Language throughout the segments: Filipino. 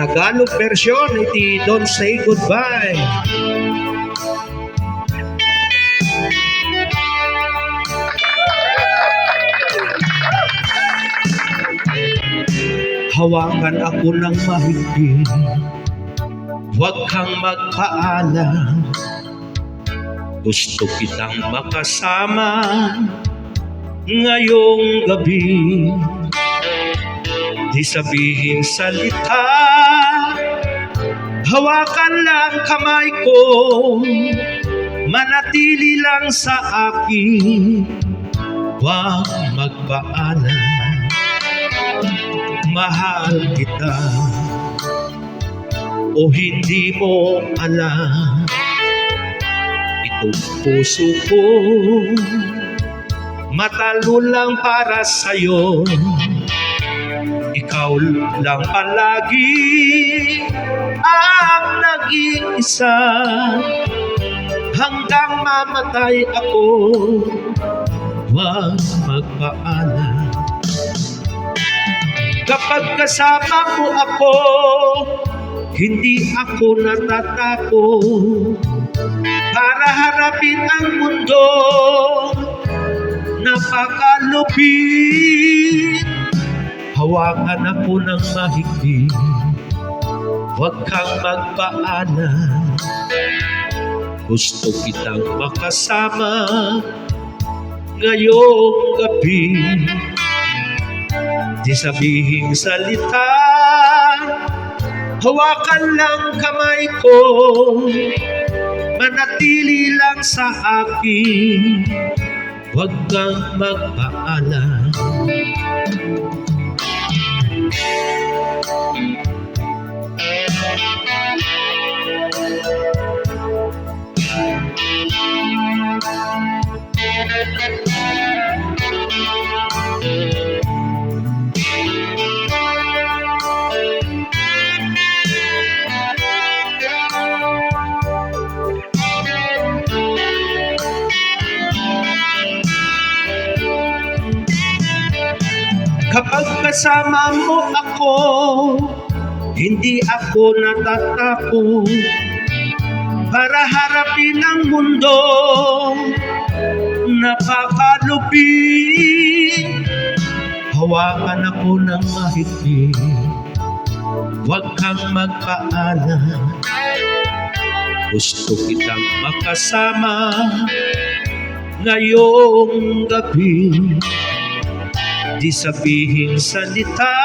Tagalog version iti Don't Say Goodbye. Hawakan ako ng mahigpit, huwag kang magpaalam. Gusto kitang makasama ngayong gabi. Di sabihin salita, hawakan lang kamay ko, manatili lang sa akin, huwag magpaalam. Mahal kita, o hindi mo alam, itong puso ko matalo lang para sa'yo. Ikaw lang palagi ang nag-iisa, hanggang mamatay ako, huwag magpaalam. Kapag kasama mo ako, hindi ako natatakot para harapin ang mundo. Napakalupit, hawakan ako ng mahigpit, huwag kang magpaalam. Gusto kitang makasama ngayong gabi. Di sabihing salita, hawakan lang kamay ko, manatili lang sa akin, huwag kang magpaalam. Kapag kasama mo ako, hindi ako natatakot para harapin ang mundo. Napakalupit, hawakan ako ng mahigpit, huwag kang magpaalam. Gusto kitang makasama ngayong gabi. Di sabihing salita,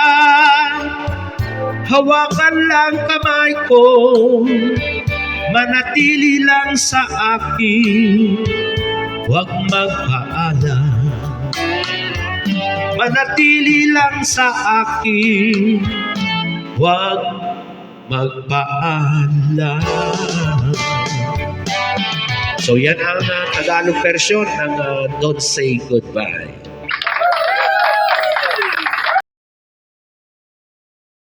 hawakan lang kamay ko, manatili lang sa akin, huwag magpaalam. Manatili lang sa akin, huwag magpaalam. So yan ang Tagalog version ng Don't Say Goodbye.